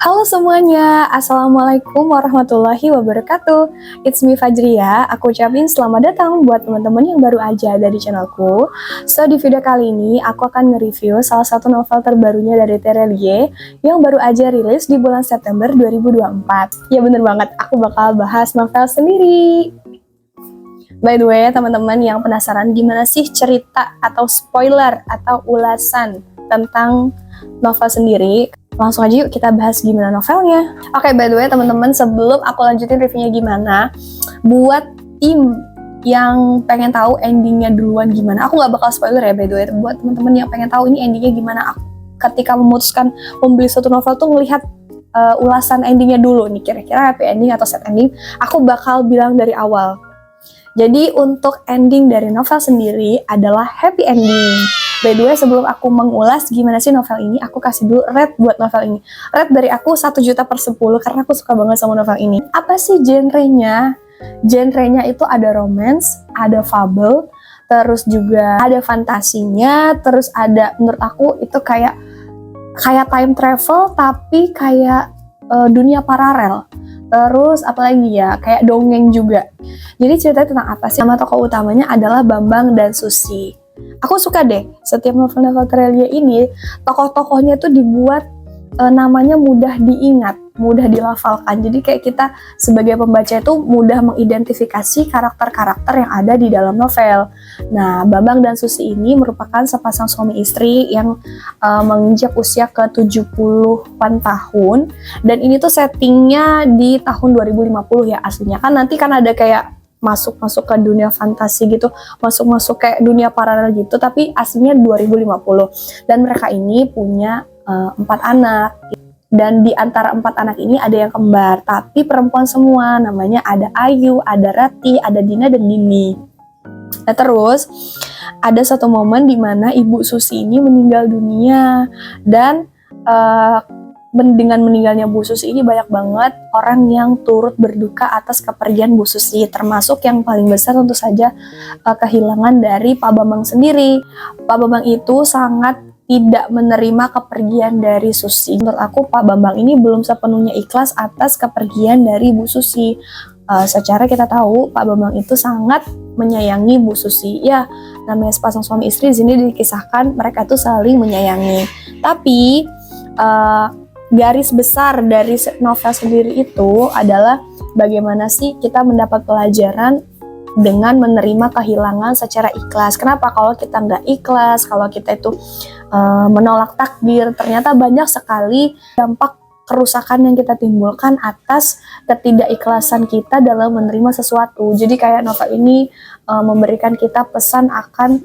Halo semuanya, Assalamualaikum warahmatullahi wabarakatuh. It's me Fajria, aku ucapin selamat datang buat teman-teman yang baru aja dari channelku. So, di video kali ini aku akan nge-review salah satu novel terbarunya dari Terelie yang baru aja rilis di bulan September 2024. Ya bener banget, aku bakal bahas novel sendiri. By the way, teman-teman yang penasaran gimana sih cerita atau spoiler atau ulasan tentang novel sendiri, langsung aja yuk kita bahas gimana novelnya. Oke, by the way teman-teman, sebelum aku lanjutin reviewnya gimana, buat tim yang pengen tahu endingnya duluan gimana, aku nggak bakal spoiler ya by the way. Buat teman-teman yang pengen tahu ini endingnya gimana, aku ketika memutuskan membeli suatu novel tuh ngelihat ulasan endingnya dulu nih, kira-kira happy ending atau sad ending, aku bakal bilang dari awal. Jadi untuk ending dari novel sendiri adalah happy ending. By the way, sebelum aku mengulas gimana sih novel ini, aku kasih dulu rate buat novel ini. Rate dari aku 1 juta per 10 karena aku suka banget sama novel ini. Apa sih genrenya? Genrenya itu ada romance, ada fable, terus juga ada fantasinya, terus ada, menurut aku itu kayak time travel tapi kayak dunia paralel. Terus apalagi ya, kayak dongeng juga. Jadi ceritanya tentang apa sih? Nama tokoh utamanya adalah Bambang dan Susi. Aku suka deh, setiap novel-novel Terelie ini, tokoh-tokohnya tuh dibuat namanya mudah diingat, mudah dilafalkan. Jadi kayak kita sebagai pembaca itu mudah mengidentifikasi karakter-karakter yang ada di dalam novel. Nah, Bambang dan Susi ini merupakan sepasang suami istri yang menginjak usia ke 70-an tahun. Dan ini tuh settingnya di tahun 2050 ya aslinya. Kan nanti kan ada kayak masuk ke dunia fantasi gitu, masuk kayak dunia paralel gitu, tapi aslinya 2050. Dan mereka ini punya 4 anak, dan di antara 4 anak ini ada yang kembar, tapi perempuan semua. Namanya ada Ayu, ada Rati, ada Dina dan Dini. Nah, terus ada satu momen di mana Ibu Susi ini meninggal dunia, dan dengan meninggalnya Bu Susi ini banyak banget orang yang turut berduka atas kepergian Bu Susi, termasuk yang paling besar tentu saja kehilangan dari Pak Bambang sendiri. Pak Bambang itu sangat tidak menerima kepergian dari Susi. Menurut aku Pak Bambang ini belum sepenuhnya ikhlas atas kepergian dari Bu Susi. Secara kita tahu Pak Bambang itu sangat menyayangi Bu Susi. Ya, namanya sepasang suami istri, di sini dikisahkan mereka tuh saling menyayangi. Tapi garis besar dari novel sendiri itu adalah bagaimana sih kita mendapat pelajaran dengan menerima kehilangan secara ikhlas. Kenapa? Kalau kita nggak ikhlas, kalau kita itu menolak takdir, ternyata banyak sekali dampak kerusakan yang kita timbulkan atas ketidakikhlasan kita dalam menerima sesuatu. Jadi kayak novel ini memberikan kita pesan akan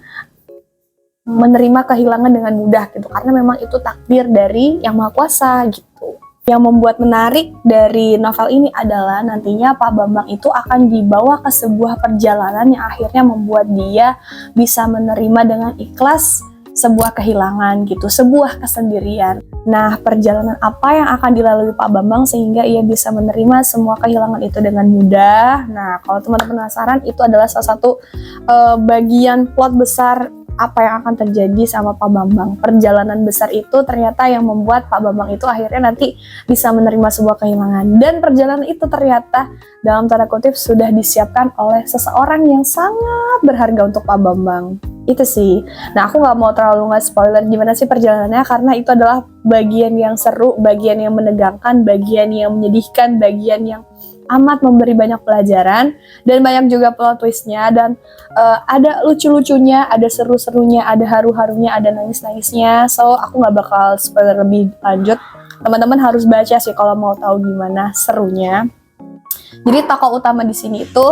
menerima kehilangan dengan mudah gitu, karena memang itu takdir dari Yang Maha Kuasa gitu. Yang membuat menarik dari novel ini adalah nantinya Pak Bambang itu akan dibawa ke sebuah perjalanan yang akhirnya membuat dia bisa menerima dengan ikhlas sebuah kehilangan gitu, sebuah kesendirian. Nah, perjalanan apa yang akan dilalui Pak Bambang sehingga ia bisa menerima semua kehilangan itu dengan mudah? Nah, kalau teman-teman penasaran, itu adalah salah satu bagian plot besar apa yang akan terjadi sama Pak Bambang. Perjalanan besar itu ternyata yang membuat Pak Bambang itu akhirnya nanti bisa menerima sebuah kehilangan. Dan perjalanan itu ternyata dalam tanda kutip sudah disiapkan oleh seseorang yang sangat berharga untuk Pak Bambang. Itu sih. Nah, aku nggak mau terlalu nge-spoiler gimana sih perjalanannya, karena itu adalah bagian yang seru, bagian yang menegangkan, bagian yang menyedihkan, bagian yang amat memberi banyak pelajaran, dan banyak juga plot twistnya, dan ada lucu-lucunya, ada seru-serunya, ada haru-harunya, ada nangis-nangisnya. So, aku nggak bakal spoiler lebih lanjut. Teman-teman harus baca sih kalau mau tahu gimana serunya. Jadi tokoh utama di sini itu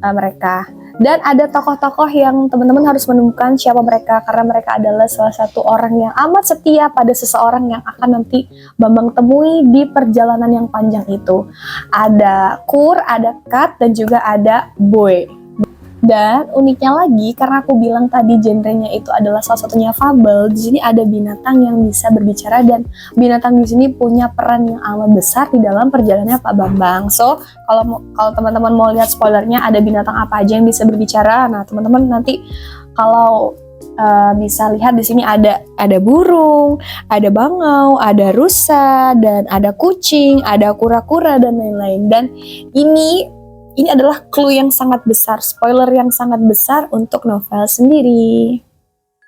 mereka. Dan ada tokoh-tokoh yang teman-teman harus menemukan siapa mereka, karena mereka adalah salah satu orang yang amat setia pada seseorang yang akan nanti Bambang temui di perjalanan yang panjang itu. Ada Kur, ada Kat, dan juga ada Boy. Dan uniknya lagi, karena aku bilang tadi genrenya itu adalah salah satunya fabel, di sini ada binatang yang bisa berbicara dan binatang di sini punya peran yang amat besar di dalam perjalanannya Pak Bambang. So, kalau teman-teman mau lihat spoilernya ada binatang apa aja yang bisa berbicara, nah teman-teman nanti kalau bisa lihat di sini ada burung, ada bangau, ada rusa, dan ada kucing, ada kura-kura dan lain-lain. Dan ini adalah clue yang sangat besar, spoiler yang sangat besar untuk novel sendiri.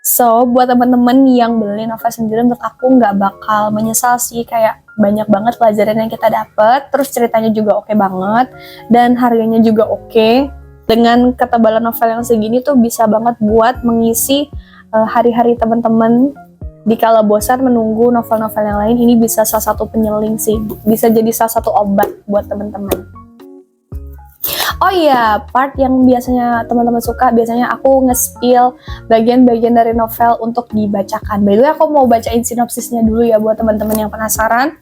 So, buat teman-teman yang beli novel sendiri, menurut aku nggak bakal menyesal sih, kayak banyak banget pelajaran yang kita dapat, terus ceritanya juga oke banget, dan harganya juga oke. Dengan ketebalan novel yang segini tuh bisa banget buat mengisi hari-hari teman-teman dikala bosan menunggu novel-novel yang lain. Ini bisa salah satu penyeling sih, bisa jadi salah satu obat buat teman-teman. Oh iya, part yang biasanya teman-teman suka, biasanya aku nge-spill bagian-bagian dari novel untuk dibacakan. By the way, aku mau bacain sinopsisnya dulu ya buat teman-teman yang penasaran.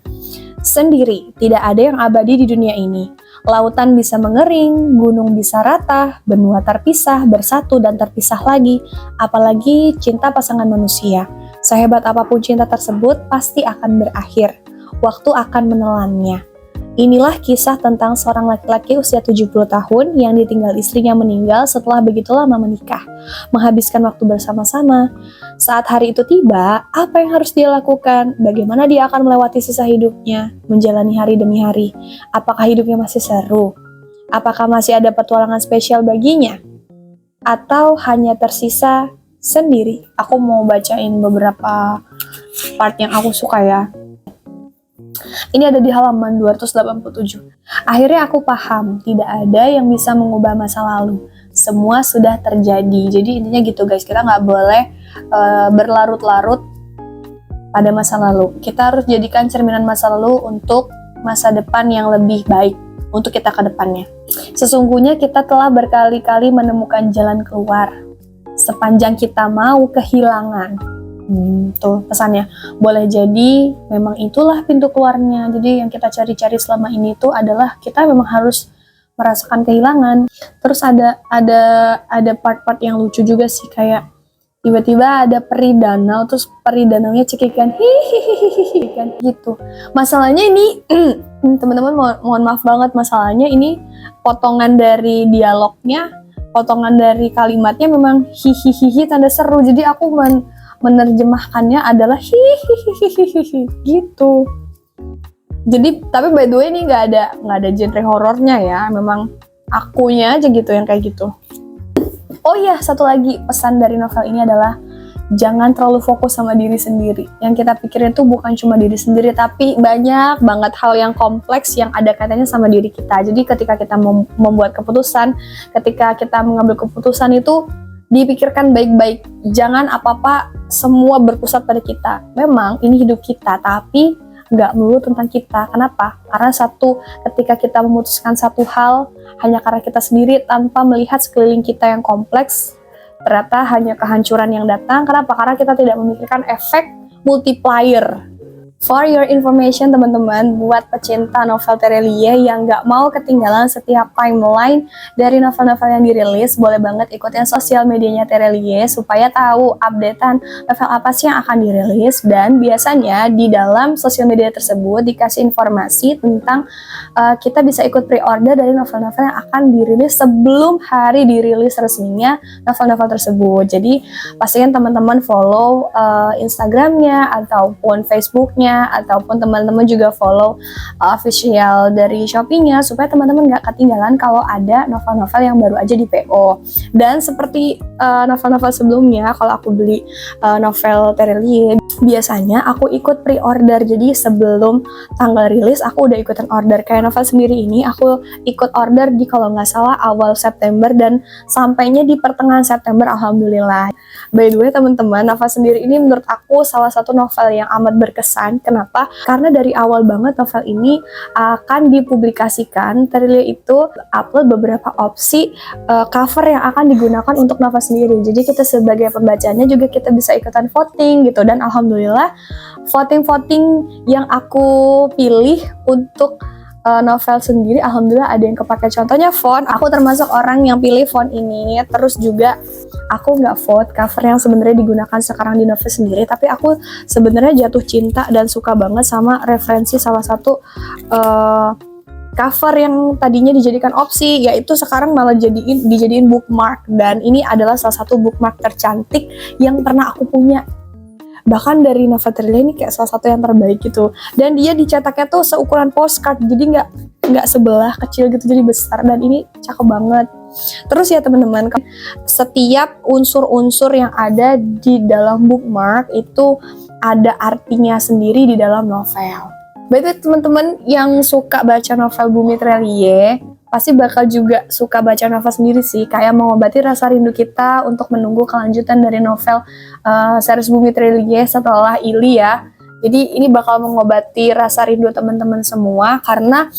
Sendiri, tidak ada yang abadi di dunia ini. Lautan bisa mengering, gunung bisa rata, benua terpisah, bersatu dan terpisah lagi. Apalagi cinta pasangan manusia. Sehebat apapun cinta tersebut, pasti akan berakhir. Waktu akan menelannya. Inilah kisah tentang seorang laki-laki usia 70 tahun yang ditinggal istrinya meninggal setelah begitu lama menikah, menghabiskan waktu bersama-sama. Saat hari itu tiba, apa yang harus dia lakukan? Bagaimana dia akan melewati sisa hidupnya, menjalani hari demi hari? Apakah hidupnya masih seru? Apakah masih ada petualangan spesial baginya? Atau hanya tersisa sendiri? Aku mau bacain beberapa part yang aku suka ya. Ini ada di halaman 287. Akhirnya aku paham, tidak ada yang bisa mengubah masa lalu. Semua sudah terjadi. Jadi intinya gitu guys, kita nggak boleh berlarut-larut pada masa lalu. Kita harus jadikan cerminan masa lalu untuk masa depan yang lebih baik untuk kita ke depannya. Sesungguhnya kita telah berkali-kali menemukan jalan keluar. Sepanjang kita mau kehilangan. Tuh pesannya, boleh jadi memang itulah pintu keluarnya. Jadi yang kita cari-cari selama ini tuh adalah kita memang harus merasakan kehilangan. Terus ada part-part yang lucu juga sih, kayak tiba-tiba ada peri danau, terus peri danaunya cekikan hihihihi kan gitu. Masalahnya ini teman-teman mohon maaf banget, masalahnya ini potongan dari dialognya, potongan dari kalimatnya memang hihihihi tanda seru. Jadi aku menerjemahkannya adalah hihihihi gitu. Jadi tapi by the way ini nggak ada genre horornya ya, memang akunya aja gitu yang kayak gitu. Oh iya, satu lagi pesan dari novel ini adalah jangan terlalu fokus sama diri sendiri. Yang kita pikirin tuh bukan cuma diri sendiri, tapi banyak banget hal yang kompleks yang ada kaitannya sama diri kita. Jadi ketika kita membuat keputusan, ketika kita mengambil keputusan itu dipikirkan baik-baik. Jangan apa-apa semua berpusat pada kita. Memang ini hidup kita, tapi nggak melulu tentang kita. Kenapa? Karena ketika kita memutuskan satu hal hanya karena kita sendiri tanpa melihat sekeliling kita yang kompleks, ternyata hanya kehancuran yang datang. Kenapa? Karena kita tidak memikirkan efek multiplier. For your information teman-teman, buat pecinta novel Terelie yang nggak mau ketinggalan setiap timeline dari novel-novel yang dirilis, boleh banget ikutin sosial medianya Terelie supaya tahu updatean novel apa sih yang akan dirilis. Dan biasanya di dalam sosial media tersebut dikasih informasi tentang kita bisa ikut pre-order dari novel-novel yang akan dirilis sebelum hari dirilis resminya novel-novel tersebut. Jadi pastikan teman-teman follow Instagramnya ataupun Facebooknya, ataupun teman-teman juga follow official dari Shopee-nya supaya teman-teman nggak ketinggalan kalau ada novel-novel yang baru aja di PO. Dan seperti novel-novel sebelumnya, kalau aku beli novel Terelie, biasanya aku ikut pre-order. Jadi sebelum tanggal rilis aku udah ikutan order. Kayak novel sendiri ini aku ikut order di kalau nggak salah awal September dan sampainya di pertengahan September, alhamdulillah. By the way teman-teman, novel sendiri ini menurut aku salah satu novel yang amat berkesan. Kenapa? Karena dari awal banget novel ini akan dipublikasikan, Terelie itu upload beberapa opsi cover yang akan digunakan untuk novel sendiri. Jadi kita sebagai pembacanya juga kita bisa ikutan voting gitu. Dan alhamdulillah voting-voting yang aku pilih untuk novel sendiri alhamdulillah ada yang kepake. Contohnya font, aku termasuk orang yang pilih font ini. Terus juga aku nggak vote cover yang sebenarnya digunakan sekarang di novel sendiri, tapi aku sebenarnya jatuh cinta dan suka banget sama referensi salah satu cover yang tadinya dijadikan opsi, yaitu sekarang malah dijadiin bookmark. Dan ini adalah salah satu bookmark tercantik yang pernah aku punya. Bahkan dari Novetrila ini kayak salah satu yang terbaik gitu. Dan dia dicetaknya tuh seukuran postcard, jadi nggak sebelah kecil gitu, jadi besar. Dan ini cakep banget. Terus ya teman-teman, setiap unsur-unsur yang ada di dalam bookmark itu ada artinya sendiri di dalam novel. Berarti teman-teman yang suka baca novel Bumi Trelie pasti bakal juga suka baca novel sendiri sih, kayak mengobati rasa rindu kita untuk menunggu kelanjutan dari novel series Bumi Trelie setelah Ili ya. Jadi ini bakal mengobati rasa rindu teman-teman semua, karena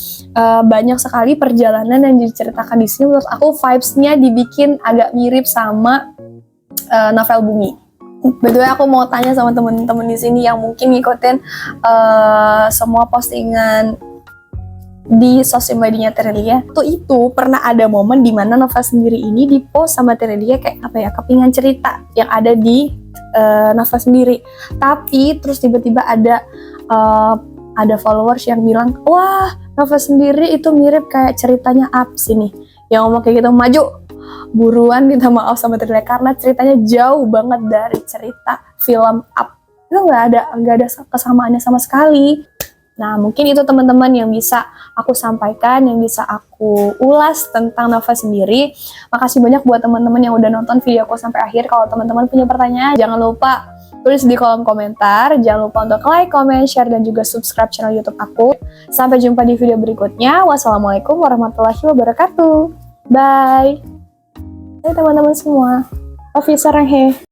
banyak sekali perjalanan yang diceritakan di sini. Menurut aku vibes-nya dibikin agak mirip sama novel Bumi. Betul, aku mau tanya sama teman-teman di sini yang mungkin ngikutin semua postingan di sosial medianya Trelia, itu pernah ada momen di mana novel sendiri ini di-post sama Trelia kayak apa ya, kepingan cerita yang ada di novel sendiri. Tapi terus tiba-tiba ada followers yang bilang, wah novel sendiri itu mirip kayak ceritanya Ups ini. Yang ngomong kayak gitu, maju buruan minta maaf sama Trelia karena ceritanya jauh banget dari cerita film Up. Itu nggak ada kesamaannya sama sekali. Nah, mungkin itu teman-teman yang bisa aku sampaikan, yang bisa aku ulas tentang novel sendiri. Makasih banyak buat teman-teman yang udah nonton video aku sampai akhir. Kalau teman-teman punya pertanyaan, jangan lupa tulis di kolom komentar. Jangan lupa untuk like, comment, share, dan juga subscribe channel YouTube aku. Sampai jumpa di video berikutnya. Wassalamualaikum warahmatullahi wabarakatuh. Bye. Hai teman-teman semua. Love you, sarang he.